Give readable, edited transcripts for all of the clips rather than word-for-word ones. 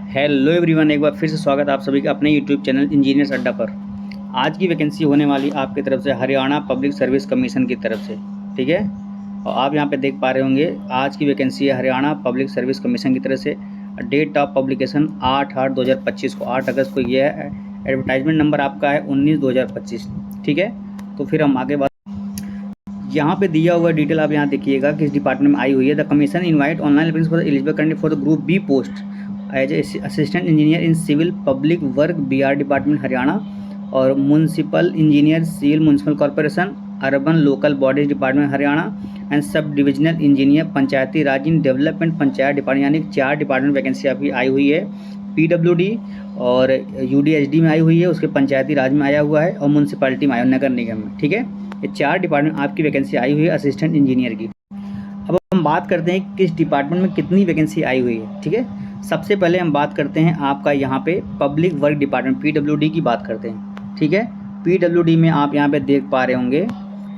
Hello everyone, एक बार फिर से स्वागत है आप सभी का अपने यूट्यूब चैनल इंजीनियर्स अड्डा पर। आज की वैकेंसी होने वाली आपकी तरफ से हरियाणा पब्लिक सर्विस कमीशन की तरफ से, ठीक है। और आप यहां पे देख पा रहे होंगे आज की वैकेंसी है हरियाणा पब्लिक सर्विस कमीशन की तरफ से। डेट ऑफ पब्लिकेशन 8/8/2025 को, 8 अगस्त को ये है। एडवर्टाइजमेंट नंबर आपका है 19/2025, ठीक है। तो फिर हम आगे बात, यहाँ पे दिया हुआ डिटेल आप यहाँ देखिएगा किस डिपार्टमेंट में आई हुई है। The commission invite online for eligible candidate for the group B post as a assistant engineer in civil public work BR department Haryana और municipal engineer civil municipal corporation urban local bodies department Haryana and sub divisional engineer Panchayati Raj in development panchayat department, यानी 4 department vacancy आपकी आई हुई है। PWD और UDHD में आई हुई है, उसके पंचायती राज में आया हुआ है और म्यूनसिपैलिटी में आया नगर निगम में, ठीक है। ये 4 डिपार्टमेंट आपकी वैकेंसी आई हुई है असिस्टेंट इंजीनियर की। अब हम बात करते हैं किस डिपार्टमेंट में कितनी वैकेंसी आई हुई है, ठीक है। सबसे पहले हम बात करते हैं आपका यहाँ पे पब्लिक वर्क डिपार्टमेंट PWD की बात करते हैं, ठीक है। PWD में आप यहाँ पे देख पा रहे होंगे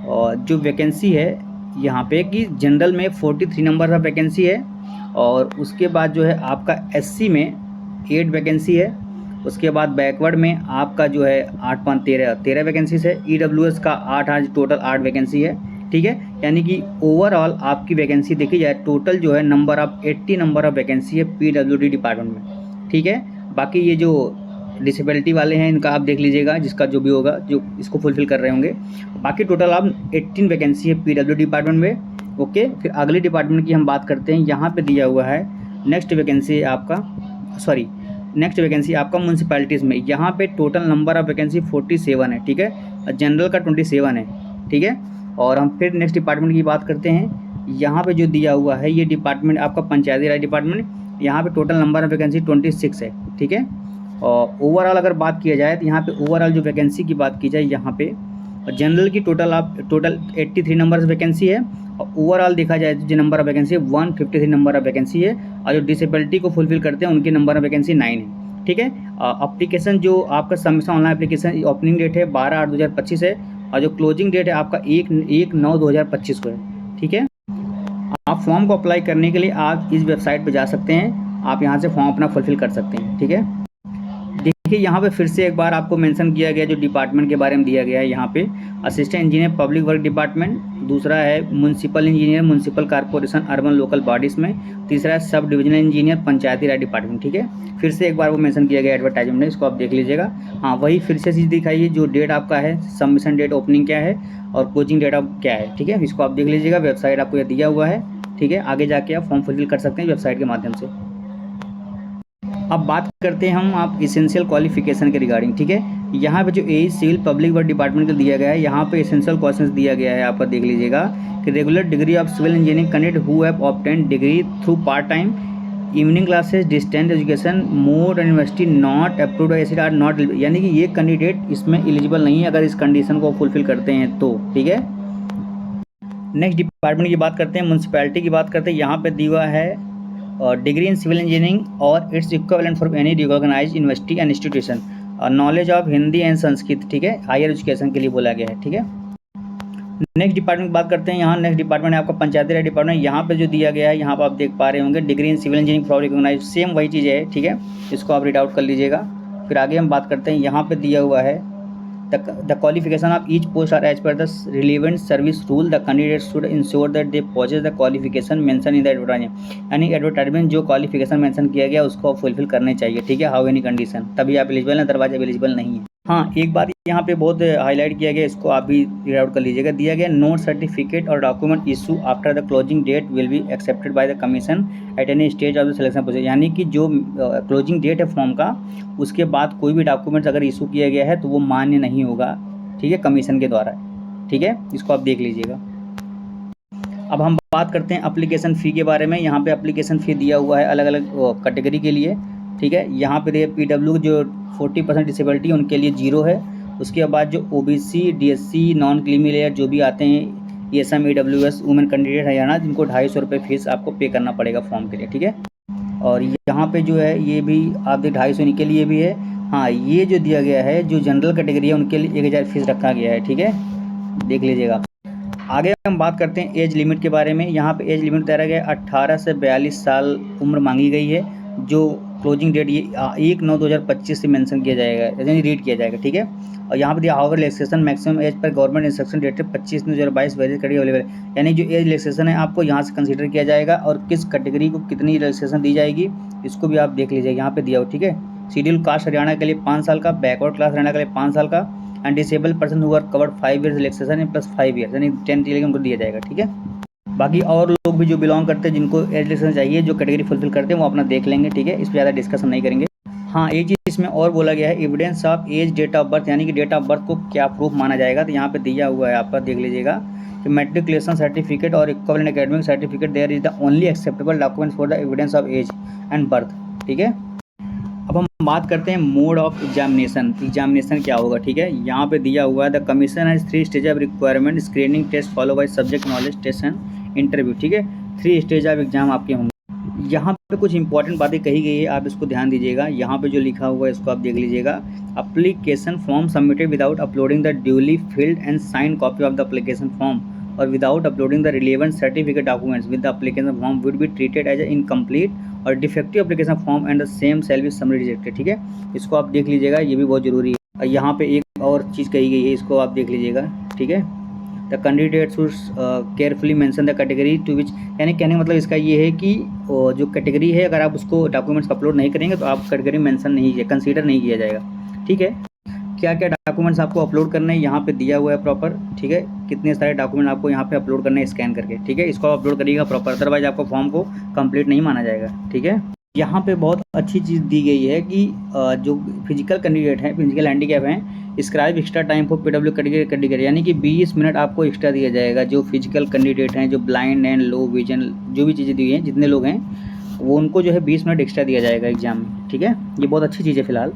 और जो वैकेंसी है यहाँ पे कि जनरल में 43 नंबर का वैकेंसी है और उसके बाद जो है आपका SC में 8 वैकेंसी है। उसके बाद बैकवर्ड में आपका जो है 8/13 वैकेंसीज है। EWS का 8 टोटल 8 वैकेंसी है, ठीक है। यानी कि ओवरऑल आपकी वैकेंसी देखी जाए टोटल जो है number of 80 number of vacancy है PWD डिपार्टमेंट में, ठीक है। बाकी ये जो डिसेबिलिटी वाले हैं इनका आप देख लीजिएगा, जिसका जो भी होगा जो इसको फुलफिल कर रहे होंगे। बाकी टोटल आप 18 वैकेंसी है PWD डिपार्टमेंट में, ओके। फिर अगले डिपार्टमेंट की हम बात करते हैं। यहाँ पर दिया हुआ है नेक्स्ट वैकेंसी आपका म्यूनसिपैलिटीज़ में। यहाँ पे टोटल नंबर ऑफ वैकेंसी 47 है, ठीक है। जनरल का 27 है, ठीक है। और हम फिर नेक्स्ट डिपार्टमेंट की बात करते हैं। यहाँ पे जो दिया हुआ है ये डिपार्टमेंट आपका पंचायती राज डिपार्टमेंट, यहाँ पे टोटल नंबर ऑफ वैकेंसी 26 है, ठीक है। और ओवरऑल अगर बात किया जाए तो यहाँ पे ओवरऑल जो वैकेंसी की बात की जाए यहाँ पे जनरल की टोटल 83 नंबर वैकेंसी है और ओवरऑल देखा जाए तो जो नंबर ऑफ वैकेंसी है 153 नंबर ऑफ वैकेंसी है। और जो डिसेबिलिटी को फुलफिल करते हैं उनकी नंबर ऑफ वैकेंसी 9 है, ठीक है। एप्लीकेशन जो आपका submission online application opening date है 12/8/2025 है और जो क्लोजिंग डेट है आपका 1/9/2025 को है, ठीक है। आप फॉर्म को अप्लाई करने के लिए आप इस वेबसाइट पर जा सकते हैं, आप यहाँ से फॉर्म अपना फुलफिल कर सकते हैं, ठीक है। देखिए यहाँ पे फिर से एक बार आपको मेंशन किया गया जो डिपार्टमेंट के बारे में दिया गया है। यहाँ पे assistant engineer public work department, दूसरा है municipal engineer municipal corporation urban local bodies में, तीसरा है सब डिविजनल इंजीनियर पंचायती राज डिपार्टमेंट, ठीक है। फिर से एक बार वो मेंशन किया गया एडवर्टाइजमेंट में, इसको आप देख लीजिएगा। हाँ, वही फिर से चीज़ दिखाइए जो डेट आपका है, सबमिशन डेट ओपनिंग क्या है और कोचिंग डेट आप क्या है, ठीक है। इसको आप देख लीजिएगा, वेबसाइट आपको यह दिया हुआ है, ठीक है। आगे जाके आप फॉर्म फिल कर सकते हैं वेबसाइट के माध्यम से। अब बात करते हैं हम आप इसेंशियल क्वालिफिकेशन के रिगार्डिंग, ठीक है। यहाँ पे जो सिविल पब्लिक वर्क डिपार्टमेंट का दिया गया है, यहाँ पे इसेंशियल क्वेश्चंस दिया गया है, आप पर देख लीजिएगा कि regular degree of civil engineering candidate who have obtained degree through part time evening classes distance education more university not approved by or not, यानी कि ये कैंडिडेट इसमें एलिजिबल नहीं है अगर इस कंडीशन को फुलफिल करते हैं तो, ठीक है। नेक्स्ट डिपार्टमेंट की बात करते हैं, म्यूनसिपैलिटी की बात करते हैं। यहाँ पे दिया है डिग्री इन सिविल इंजीनियरिंग और its equivalent for any recognised university and institution, knowledge of Hindi and Sanskrit, ठीक है। हायर एजुकेशन के लिए बोला गया है, ठीक है। नेक्स्ट डिपार्टमेंट की बात करते हैं। यहाँ नेक्स्ट डिपार्टमेंट है आपका पंचायती राज डिपार्टमेंट। यहाँ पे जो दिया गया है यहाँ पर आप देख पा रहे होंगे degree in civil engineering for recognised, same वही चीज़ है, ठीक है। इसको आप रीड आउट कर लीजिएगा। फिर आगे हम बात करते हैं, यहाँ पे दिया हुआ है the qualification of each post are as per the relevant service rule. The candidates should ensure that they possess the qualification mentioned in the advertisement, यानी एडवर्टाइजमेंट जो क्वालिफिकेशन मेंशन किया गया उसको फुलफिल करने चाहिए, ठीक है। हाउ एनी कंडीशन, तभी आप एलिजिबल हैं, अदरवाइज आप एलिजिबल नहीं है। हाँ, एक बात यहाँ पे बहुत हाईलाइट किया गया, इसको आप भी रीड आउट कर लीजिएगा। दिया गया नो सर्टिफिकेट और document issue after the closing date will be accepted by the commission at any stage of the selection process, यानी कि जो क्लोजिंग डेट है फॉर्म का उसके बाद कोई भी डॉक्यूमेंट्स अगर इशू किया गया है तो वो मान्य नहीं होगा, ठीक है, कमीशन के द्वारा, ठीक है। इसको आप देख लीजिएगा। अब हम बात करते हैं एप्लीकेशन फ़ी के बारे में। यहाँ पे एप्लीकेशन फ़ी दिया हुआ है अलग अलग कैटेगरी के लिए, ठीक है। यहाँ पे देखिए PW जो 40% डिसेबिलिटी उनके लिए 0 है। उसके बाद जो OBC DSC non creamy layer जो भी आते हैं ESM EWS women candidate Haryana, जिनको 250 रुपये फीस आपको पे करना पड़ेगा फॉर्म के लिए, ठीक है। और यहाँ पे जो है ये भी आप देख 250 के लिए भी है। हाँ, ये जो दिया गया है जो जनरल कैटेगरी है उनके लिए 1000 फीस रखा गया है, ठीक है, देख लीजिएगा। आगे हम बात करते हैं एज लिमिट के बारे में। यहाँ पे एज लिमिट तय गया है 18 से 42 साल उम्र मांगी गई है। जो क्लोजिंग डेट ये 1/9/2025 से मेंशन किया जाएगा, यानी रीड किया जाएगा, ठीक है। और यहाँ पे दिया हाउवर रिलैक्सेशन मैक्सिमम एज पर government instruction dated 25/9/2022 various category available, यानी जो एज रिलैक्सेशन है आपको यहाँ से कंसीडर किया जाएगा और किस कैटेगरी को कितनी रिलैक्सेशन दी जाएगी इसको भी आप देख लीजिए, यहाँ पे दिया हो, ठीक है। शेड्यूल कास्ट हरियाणा के लिए 5 साल का, बैकवर्ड क्लास हरियाणा के लिए 5 साल का, and disable person who are covered 5 years relaxation plus 5 years, यानी 10 ईयर उनको दिया जाएगा, ठीक है। बाकी और लोग भी जो बिलोंग करते हैं जिनको एज रिलैक्सेशन चाहिए, जो कैटेगरी फुलफिल करते हैं वो अपना देख लेंगे, ठीक है। इस पर ज़्यादा डिस्कशन नहीं करेंगे। हाँ, एक चीज़ इसमें और बोला गया है, evidence of age date of birth, यानी कि डेट ऑफ बर्थ को क्या प्रूफ माना जाएगा, तो यहाँ पे दिया हुआ है, आपका देख लीजिएगा कि मेट्रिकुलेशन सर्टिफिकेट और equivalent academic certificate there is the only acceptable document for the evidence of age and birth, ठीक है। अब हम बात करते हैं मोड ऑफ एग्जामिनेशन क्या होगा, ठीक है। यहाँ पे दिया हुआ है the commission has 3 stage of requirement screening test follow by subject knowledge test and interview, ठीक है। 3 स्टेज ऑफ एग्जाम आपके होंगे। यहाँ पे कुछ इंपॉर्टेंट बातें कही गई है, आप इसको ध्यान दीजिएगा। यहाँ पे जो लिखा हुआ है इसको आप देख लीजिएगा। Application form submitted without uploading the duly filled and sign copy of the application form और without uploading the relevant certificate documents with the application form would be treated as a incomplete और defective application form and the same shall be summary rejected, ठीक है। इसको आप देख लीजिएगा, ये भी बहुत जरूरी है। यहाँ पे एक और चीज़ कही गई है, इसको आप देख लीजिएगा, ठीक है। The candidate should carefully mention the category to which, यानी कहने का मतलब इसका ये है कि जो कैटेगरी है अगर आप उसको डॉक्यूमेंट्स अपलोड नहीं करेंगे तो आप कैटेगरी मेंशन नहीं किया, कंसीडर नहीं किया जाएगा, ठीक है। क्या क्या डॉक्यूमेंट्स आपको अपलोड करने हैं यहाँ पे दिया हुआ है प्रॉपर, ठीक है। कितने सारे डॉक्यूमेंट आपको यहाँ पे अपलोड करने हैं स्कैन करके, ठीक है। इसको अपलोड करिएगा प्रॉपर, अदरवाइज आपको फॉर्म को कंप्लीट नहीं माना जाएगा, ठीक है। यहाँ पे बहुत अच्छी चीज़ दी गई है कि जो फिजिकल कैंडिडेट हैं, फिजिकल हैंडीकैप हैं, scribe extra time for PW category, यानी कि 20 मिनट आपको एक्स्ट्रा दिया जाएगा। जो फिजिकल कैंडिडेट हैं, जो ब्लाइंड एंड लो विजन, जो भी चीज़ें दी हैं, जितने लोग हैं वो उनको जो है 20 मिनट एक्स्ट्रा दिया जाएगा एग्जाम में, ठीक है। ये बहुत अच्छी चीज़ है फिलहाल।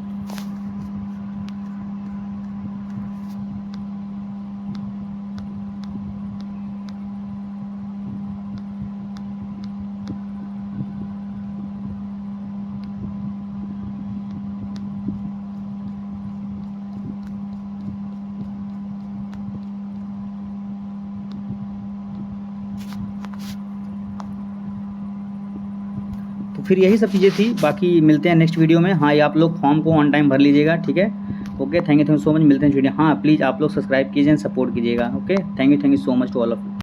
तो फिर यही सब चीज़ें थी, बाकी मिलते हैं नेक्स्ट वीडियो में। हाँ, ये आप लोग फॉर्म को ऑन टाइम भर लीजिएगा, ठीक है। Okay, thank you so much, मिलते हैं वीडियो। हाँ, प्लीज़ आप लोग सब्सक्राइब कीजिए, सपोर्ट कीजिएगा। Okay, thank you so much to all of you.